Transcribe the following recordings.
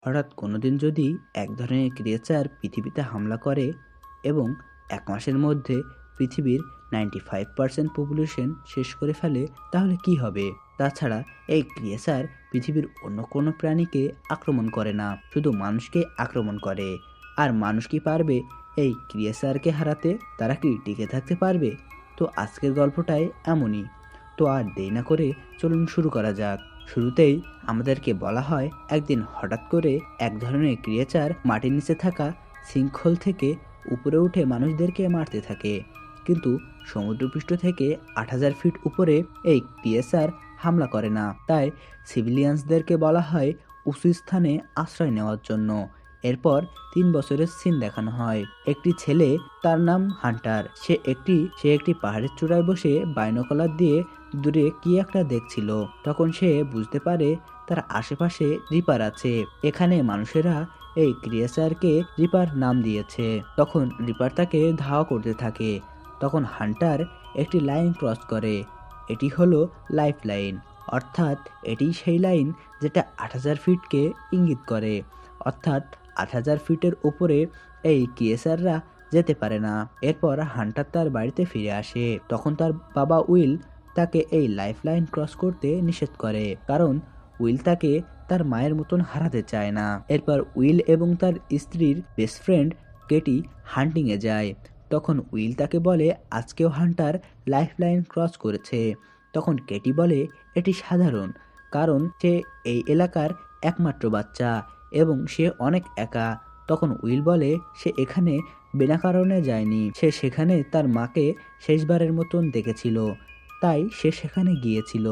হঠাৎ কোনোদিন যদি এক ধরনের ক্রিয়েচার পৃথিবীতে হামলা করে এবং ১ মাসের মধ্যে পৃথিবীর 95% পপুলেশন শেষ করে ফেলে, তাহলে কি হবে? তাছাড়া এই ক্রিয়েচার পৃথিবীর অন্য কোনো প্রাণীকে আক্রমণ করে না, শুধু মানুষকে আক্রমণ করে। আর মানুষ কি পারবে এই ক্রিয়েচারকে হারাতে? তারা কি টিকে থাকতে পারবে? তো আজকের গল্পটাই এমনই। তো আর দেরি না করে চলুন শুরু করা যাক। শুরুতেই আমাদেরকে বলা হয়, একদিন হঠাৎ করে এক ধরনের ক্রিয়েচার মাটির নিচে থাকা সিঙ্কহোল থেকে উপরে উঠে মানুষদেরকে মারতে থাকে। কিন্তু সমুদ্রপৃষ্ঠ থেকে ৮,০০০ ফিট উপরে এই ক্রিয়েচার হামলা করে না, তাই সিভিলিয়ানসদেরকে বলা হয় উঁচু স্থানে আশ্রয় নেওয়ার জন্য। এরপর ৩ বছরের সিন দেখানো হয়। একটি ছেলে, তার নাম হান্টার, সে একটি পাহাড়ের চূড়ায় বসে বাইনোকুলার দিয়ে দূরে কি একটা দেখছিল। তখন সে বুঝতে পারে তার আশেপাশে রিপার আছে। এখানে মানুষেরা এই ক্রিয়েচারকে রিপার নাম দিয়েছে। তখন রিপার তাকে ধাওয়া করতে থাকে। তখন হান্টার একটি লাইন ক্রস করে। এটি হলো লাইফ লাইন, অর্থাৎ এটি সেই লাইন যেটা ৮,০০০ ফিটকে ইঙ্গিত করে। অর্থাৎ ৮,০০০ ফিটের উপরে এই ক্রিয়েচাররা যেতে পারে না। এরপর হান্টার তার বাড়িতে ফিরে আসে। তখন তার বাবা উইল তাকে এই লাইফলাইন ক্রস করতে নিষেধ করে, কারণ উইল তাকে তার মায়ের মতন হারাতে চায় না। এরপর উইল এবং তার স্ত্রীর বেস্ট ফ্রেন্ড কেটি হান্টিংয়ে যায়। তখন উইল তাকে বলে আজকেও হান্টার লাইফলাইন ক্রস করেছে। তখন কেটি বলে এটি সাধারণ, কারণ সে এই এলাকার একমাত্র বাচ্চা এবং সে অনেক একা। তখন উইল বলে সে এখানে বিনা কারণে যায়নি, সে সেখানে তার মাকে শেষবারের মতন দেখেছিল, তাই সে সেখানে গিয়েছিল।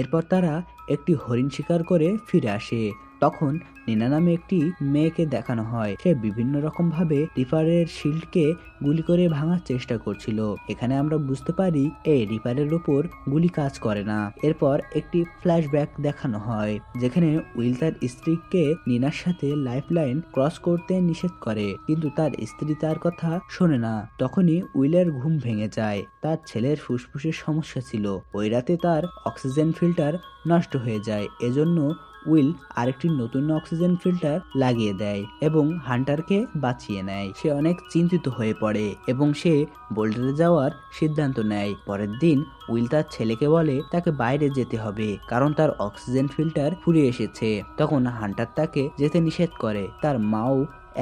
এরপর তারা একটি হরিণ শিকার করে ফিরে আসে। তখন নিনা নামে একটি মেয়েকে দেখানো হয়। সে বিভিন্ন রকম ভাবে রিপারের শিল্ডকে গুলি করে ভাঙার চেষ্টা করছিল। এখানে আমরা বুঝতে পারি এই রিপারের উপর গুলি কাজ করে না। এরপর একটি ফ্ল্যাশব্যাক দেখানো হয়, যেখানে উইল তার স্ত্রীকে নিনার সাথে লাইফলাইন ক্রস করতে নিষেধ করে, কিন্তু তার স্ত্রী তার কথা শোনে না। তখনই উইলের ঘুম ভেঙে যায়। তার ছেলের ফুসফুসের সমস্যা ছিল। ওই রাতে তার অক্সিজেন ফিল্টার নষ্ট হয়ে যায়। এজন্য উইল আরেকটি নতুন অক্সিজেন ফিল্টার লাগিয়ে দেয় এবং হান্টারকে বাঁচিয়ে নেয়। সে অনেক চিন্তিত হয়ে পড়ে এবং সে বোল্ডারে যাওয়ার সিদ্ধান্ত নেয়। পরের দিন উইল তার ছেলেকে বলে তাকে বাইরে যেতে হবে, কারণ তার অক্সিজেন ফিল্টার ফুরিয়ে এসেছে। তখন হান্টার তাকে যেতে নিষেধ করে। তার মাও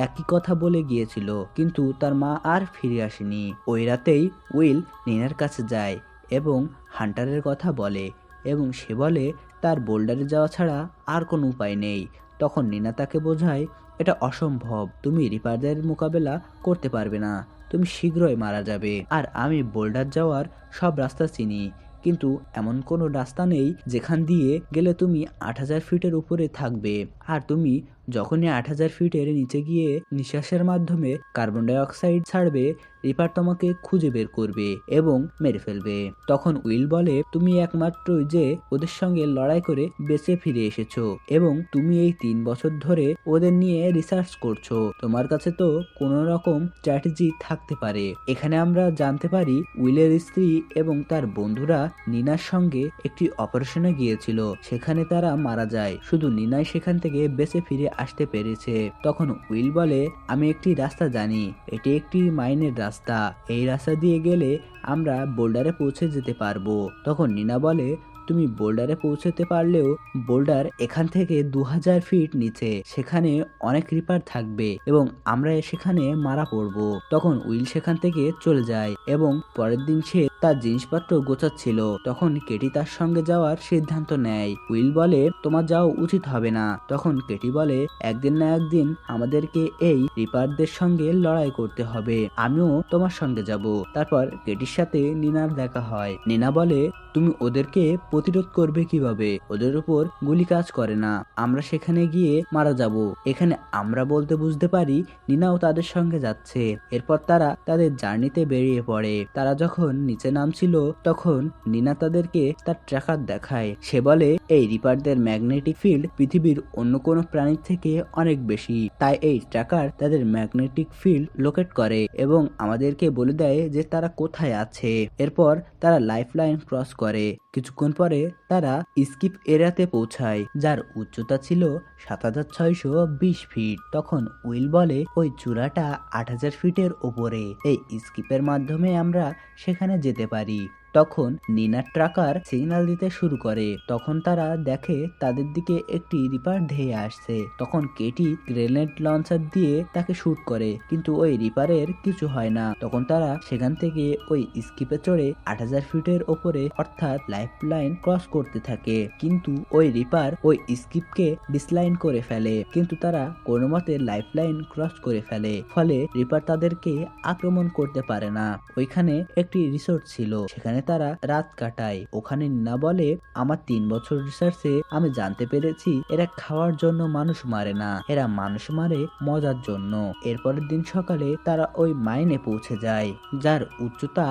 একই কথা বলে গিয়েছিল, কিন্তু তার মা আর ফিরে আসেনি। ওই রাতেই উইল নিনার কাছে যায় এবং হান্টারের কথা বলে এবং সে বলে তার বোল্ডারে যাওয়া ছাড়া আর কোনো উপায় নেই। তখন নিনা তাকে বোঝায় এটা অসম্ভব, তুমি রিপারদের মোকাবেলা করতে পারবে না, তুমি শীঘ্রই মারা যাবে। আর আমি বোল্ডার যাওয়ার সব রাস্তা চিনি, কিন্তু এমন কোনো রাস্তা নেই যেখান দিয়ে গেলে তুমি ৮,০০০ ফিটের উপরে থাকবে। আর তুমি যখনই ৮,০০০ ফিটের নিচে গিয়ে নিঃশ্বাসের মাধ্যমে কার্বন ডাই অক্সাইড ছাড়বে, রিপার তোমাকে খুঁজে বের করবে এবং মেরে ফেলবে। তখন উইল বলে তুমি একমাত্র যে ওদের সঙ্গে লড়াই করে বেঁচে ফিরে এসেছো এবং তুমি এই ৩ বছর ধরে ওদের নিয়ে রিসার্চ করছো, তোমার কাছে তো কোনো রকম স্ট্র্যাটেজি থাকতে পারে। এখানে আমরা জানতে পারি উইলের স্ত্রী এবং তার বন্ধুরা নিনার সঙ্গে একটি অপারেশনে গিয়েছিল, সেখানে তারা মারা যায়, শুধু নিনাই সেখান থেকে বেঁচে ফিরে আসতে পেরেছে। তখন উইল বলে আমি একটি রাস্তা জানি, এটি একটি মাইনের রাস্তা, এই রাস্তা দিয়ে গেলে আমরা বোল্ডারে পৌঁছে যেতে পারবো। তখন নিনা বলে তুমি বোল্ডারে পৌঁছতে পারলেও বোল্ডার এখান থেকে ২,০০০ ফিট নিচে, সেখানে অনেক রিপার থাকবে এবং আমরা সেখানে মারা পড়বো। তখন উইল সেখান থেকে চলে যায় এবং পরের দিন সে তার জিনিসপত্র গোছাচ্ছিল। তখন কেটি তার সঙ্গে যাওয়ার সিদ্ধান্ত নেয়। উইল বলে তোমার যাওয়া উচিত হবে না। তখন কেটি বলে একদিন না একদিন আমাদেরকে এই রিপারদের সঙ্গে লড়াই করতে হবে, আমিও তোমার সঙ্গে যাব। তারপর কেটির সাথে নিনার দেখা হয়। নিনা বলে তুমি ওদেরকে প্রতিরোধ করবে কিভাবে? ওদের উপর গুলি কাজ করে না, আমরা সেখানে গিয়ে মারা যাব। এখানে আমরা বলতে বুঝতে পারি নিনাও তাদের সঙ্গে যাচ্ছে। এরপর তারা তাদের জার্নিতে বেরিয়ে পড়ে। তারা যখন নিচে নিচে নামছিল তখন নিনা তাদেরকে তার ট্র্যাকার দেখায়। সে বলে এই রিপারদের ম্যাগনেটিক ফিল্ড পৃথিবীর অন্য কোনো প্রাণীর থেকে অনেক বেশি, তাই এই ট্র্যাকার তাদের ম্যাগনেটিক ফিল্ড লোকেট করে এবং আমাদেরকে বলে দেয় যে তারা কোথায় আছে। এরপর তারা লাইফ লাইন ক্রস করে। কিছুক্ষণ পরে তারা স্কিপ এরিয়াতে পৌঁছায়, যার উচ্চতা ছিল ৭৬২০ ফিট। তখন উইল বলে ওই চূড়াটা ৮০০০ ফিটের উপরে, এই স্কিপের মাধ্যমে আমরা সেখানে যেতে পারি। তখন নিনার ট্রাকার সিগন্যাল দিতে শুরু করে। তখন তারা দেখে তাদের দিকে একটি রিপার ধেয়ে আসছে। তখন কেটি গ্রেনেড লঞ্চার দিয়ে তাকে শুট করে, কিন্তু ওই রিপারের কিছু হয় না। তখন তারা সেখান থেকে ওই স্কিপে চড়ে ৮০০০ ফিটের ওপরে অর্থাৎ লাইফ লাইন ক্রস করতে থাকে, কিন্তু ওই রিপার ওই স্কিপকে ডিসলাইন করে ফেলে। কিন্তু তারা কোনো মতে লাইফ লাইন ক্রস করে ফেলে, ফলে রিপার তাদেরকে আক্রমণ করতে পারে না। ওইখানে একটি রিসোর্ট ছিল, সেখানে তারা রাত কাটায়। ওখানে নিনা বলে আমার ৩ বছর রিসার্চে আমি জানতে পেরেছি এরা খাওয়ার জন্য মানুষ মারে না, এরা মানুষ মারে মজার জন্য। এরপরের দিন সকালে তারা ওই মাইনে পৌঁছে যায়, যার উচ্চতা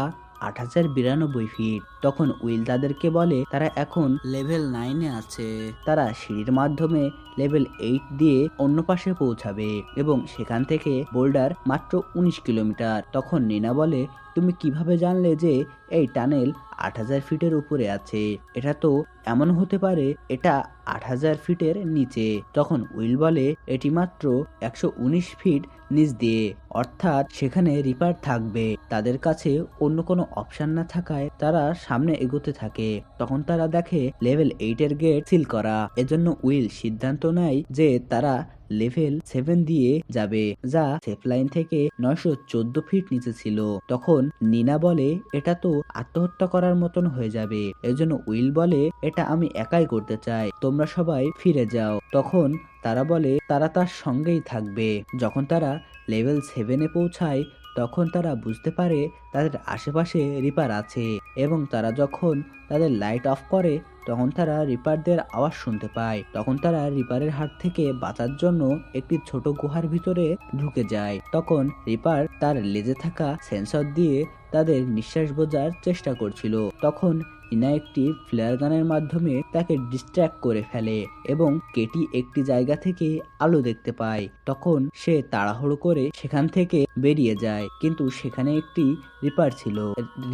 ৮০৯২ ফিট। তখন উইল তাদেরকে বলে তারা এখন লেভেল 9-এ আছে, তারা সিঁড়ির মাধ্যমে লেভেল 8 দিয়ে অন্য পাশে পৌঁছাবে এবং সেখান থেকে বোল্ডার মাত্র ১৯ কিলোমিটার। তখন নিনা বলে তুমি কিভাবে জানলে যে এই টানেল ৮০০০ ফিটের উপরে আছে? এটা তো এমন হতে পারে এটা ৮০০০ ফিটের নিচে। তখন উইল বলে এটি মাত্র ১১৯ ফিট নিচ দিয়ে, অর্থাৎ সেখানে রিপার থাকবে। তাদের কাছে অন্য কোনো অপশন না থাকায় তারা সামনে এগোতে থাকে। তখন তারা দেখে লেভেল 8 এর গেট সিল করা। এজন্য উইল সিদ্ধান্ত নেয় যে তারা লেভেল 7 দিয়ে যাবে, যা সেফ লাইন থেকে ৯১৪ ফিট নিচে ছিল। তখন নিনা বলে এটা তো আত্মহত্যা করার মতন হয়ে যাবে, এজন্য উইল বলে এটা আমি একাই করতে চাই, তোমরা সবাই ফিরে যাও। তখন তারা বলে তারা তার সঙ্গেই থাকবে। যখন তারা লেভেল 7-এ পৌঁছায় তখন তারা বুঝতে পারে তাদের আশেপাশে রিপার আছে এবং তারা যখন তাদের লাইট অফ করে তখন তারা রিপারদের আওয়াজ শুনতে পায়। তখন তারা রিপারের হাত থেকে বাঁচার জন্য একটি ছোট গুহার ভিতরে ঢুকে যায়। তখন রিপার তার লেজে থাকা সেন্সর দিয়ে তাদের নিঃশ্বাস বোঝার চেষ্টা করছিল। তখন নিনা একটি ফ্লেয়ার গানের মাধ্যমে তাকে ডিস্ট্র্যাক্ট করে ফেলে এবং কেটি একটি জায়গা থেকে আলো দেখতে পায়। তখন সে তাড়াহুড়ো করে সেখান থেকে বেরিয়ে যায়, কিন্তু সেখানে একটি রিপার ছিল।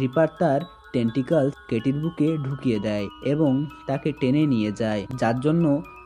রিপার তার টেন্টিকলস কেটির বুকে ঢুকিয়ে দেয় এবং তাকে টেনে নিয়ে যায়, যার জন্য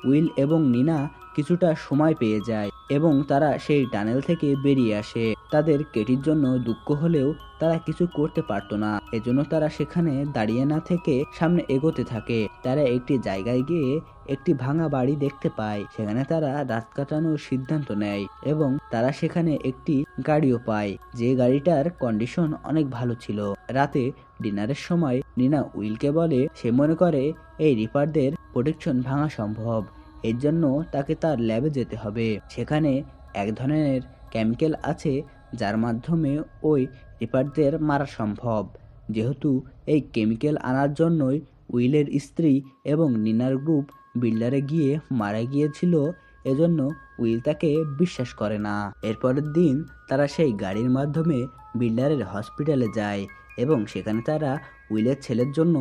উইল এবং নিনা কিছুটা সময় পেয়ে যায় এবং তারা সেই টানেল থেকে বেরিয়ে আসে। তাদের কেটির জন্য দুঃখ হলেও তারা কিছু করতে পারতো না, এজন্য তারা সেখানে দাঁড়িয়ে না থেকে সামনে এগোতে থাকে। তারা একটি জায়গায় গিয়ে একটি ভাঙা বাড়ি দেখতে পায়, সেখানে তারা রাত কাটানোর সিদ্ধান্ত নেয় এবং তারা সেখানে একটি গাড়িও পায়, যে গাড়িটার কন্ডিশন অনেক ভালো ছিল। রাতে ডিনারের সময় নিনা উইলকে বলে সে মনে করে এই রিপারদের প্রোটেকশন ভাঙা সম্ভব, এর জন্য তাকে তার ল্যাবে যেতে হবে। সেখানে এক ধরনের কেমিক্যাল আছে যার মাধ্যমে ওই রিপারদের মারা সম্ভব। যেহেতু এই কেমিক্যাল আনার জন্যই উইলের স্ত্রী এবং নিনার গ্রুপ বিল্ডারে গিয়ে মারা গিয়েছিল, এজন্য উইল তাকে বিশ্বাস করে না। এরপরের দিন তারা সেই গাড়ির মাধ্যমে বিল্ডারের হসপিটালে যায় এবং সেখানে তারা উইলের ছেলের জন্য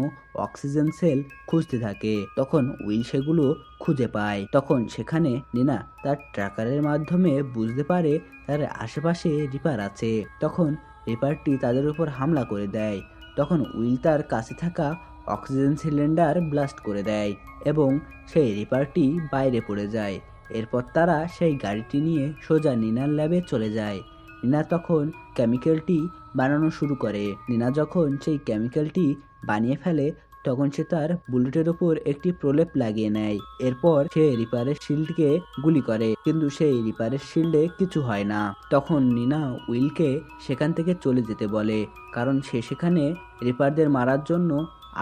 অক্সিজেন সেল খুঁজতে থাকে। তখন উইল সেগুলো খুঁজে পায়। তখন সেখানে নিনা তার ট্র্যাকারের মাধ্যমে বুঝতে পারে তার আশেপাশে রিপার আছে। তখন রিপারটি তাদের উপর হামলা করে দেয়। তখন উইল তার কাছে থাকা অক্সিজেন সিলিন্ডার ব্লাস্ট করে দেয় এবং সেই রিপারটি বাইরে পড়ে যায়। এরপর তারা সেই গাড়িটি নিয়ে সোজা নিনার ল্যাবে চলে যায়। নিনা তখন কেমিক্যালটি বানানো শুরু করে। নিনা যখন সেই কেমিক্যালটি বানিয়ে ফেলে তখন সে তার বুলেটের ওপর একটি প্রলেপ লাগিয়ে নেয়। এরপর সে রিপারের শিল্ডকে গুলি করে, কিন্তু সেই রিপারের শিল্ডে কিছু হয় না। তখন নিনা উইলকে সেখান থেকে চলে যেতে বলে, কারণ সে সেখানে রিপারদের মারার জন্য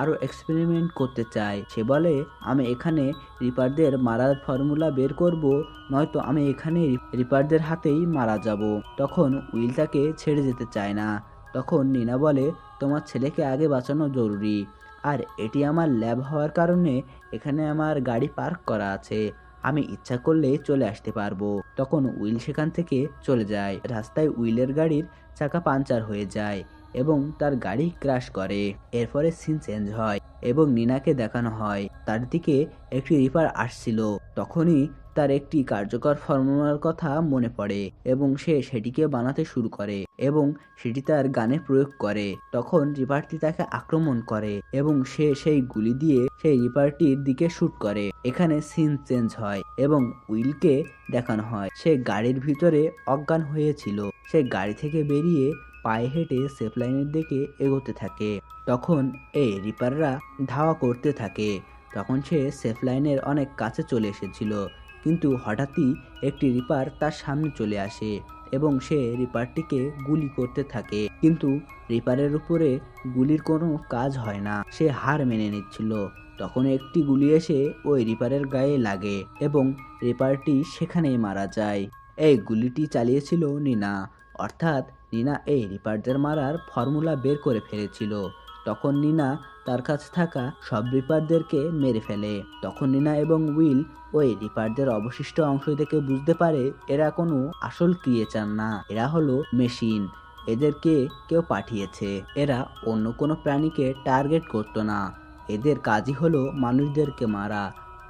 আরও এক্সপেরিমেন্ট করতে চায়। সে বলে আমি এখানে রিপারদের মারার ফর্মুলা বের করব, নয়তো আমি এখানে রিপারদের হাতেই মারা যাব। তখন উইল তাকে ছেড়ে যেতে চায় না। তখন নিনা বলে তোমার ছেলেকে আগে বাঁচানো জরুরি, আর এটি আমার ল্যাব হওয়ার কারণে এখানে আমার গাড়ি পার্ক করা আছে, আমি ইচ্ছা করলে চলে আসতে পারবো। তখন উইল সেখান থেকে চলে যায়। রাস্তায় উইলের গাড়ির চাকা পাঞ্চার হয়ে যায় এবং তার গাড়ি ক্র্যাশ করে। এরপরে সিন চেঞ্জ হয় এবং নিনাকে দেখানো হয় তার দিকে একটি রিপার আসছিল। তখনই তার একটি কার্যকর ফর্মুলার কথা মনে পড়ে এবং সে সেটিকে বানাতে শুরু করে এবং সেটি তার গানে প্রয়োগ করে। তখন রিপারটি তাকে আক্রমণ করে এবং সে সেই গুলি দিয়ে সেই রিপারটির দিকে শুট করে। এখানে সিন চেঞ্জ হয় এবং উইলকে দেখানো হয় সে গাড়ির ভিতরে অজ্ঞান হয়েছিল। সে গাড়ি থেকে বেরিয়ে পায়ে হেঁটে সেফ লাইনের দিকে এগোতে থাকে। তখন এই রিপাররা ধাওয়া করতে থাকে। তখন সে সেফ লাইনের অনেক কাছে চলে এসেছিল, কিন্তু হঠাৎই একটি রিপার তার সামনে চলে আসে এবং সে রিপারটিকে গুলি করতে থাকে। কিন্তু রিপারের উপরে গুলির কোনো কাজ হয় না, সে হার মেনে নিচ্ছিল। তখন একটি গুলি এসে ওই রিপারের গায়ে লাগে এবং রিপারটি সেখানেই মারা যায়। এই গুলিটি চালিয়েছিল নিনা, অর্থাৎ নিনা এই রিপারদের মারার ফর্মুলা বের করে ফেলেছিল। তখন নিনা তার কাছে থাকা সব রিপারদেরকে মেরে ফেলে। তখন নিনা এবং উইল ওই রিপারদের অবশিষ্ট অংশ দেখে বুঝতে পারে এরা কোনো আসল ক্রিয়েচার না, এরা হলো মেশিন। এদেরকে কেউ পাঠিয়েছে। এরা অন্য কোনো প্রাণীকে টার্গেট করতো না, এদের কাজই হলো মানুষদেরকে মারা।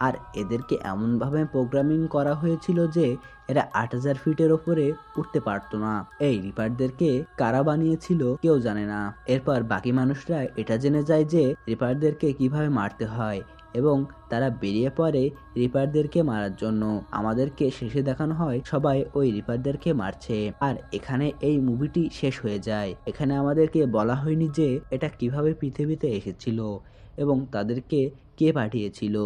আর এদেরকে এমনভাবে প্রোগ্রামিং করা হয়েছিল যে এরা ৮,০০০ ফিটের ওপরে উঠতে পারতো না। এই রিপারদেরকে কারা বানিয়েছিল কেউ জানে না। এরপর বাকি মানুষরা এটা জেনে যায় যে রিপারদেরকে কিভাবে মারতে হয় এবং তারা বেরিয়ে পড়ে রিপারদেরকে মারার জন্য। আমাদেরকে শেষে দেখানো হয় সবাই ওই রিপারদেরকে মারছে। আর এখানে এই মুভিটি শেষ হয়ে যায়। এখানে আমাদেরকে বলা হয়নি যে এটা কিভাবে পৃথিবীতে এসেছিল এবং তাদেরকে কে পাঠিয়েছিল,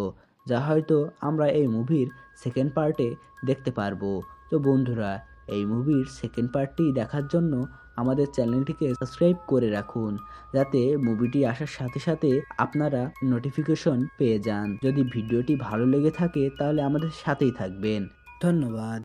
যা হয়তো আমরা এই মুভির সেকেন্ড পার্টে দেখতে পারবো। তো বন্ধুরা, এই মুভির সেকেন্ড পার্টটি দেখার জন্য আমাদের চ্যানেলটিকে সাবস্ক্রাইব করে রাখুন, যাতে মুভিটি আসার সাথে সাথে আপনারা নোটিফিকেশন পেয়ে যান। যদি ভিডিওটি ভালো লেগে থাকে তাহলে আমাদের সাথেই থাকবেন। ধন্যবাদ।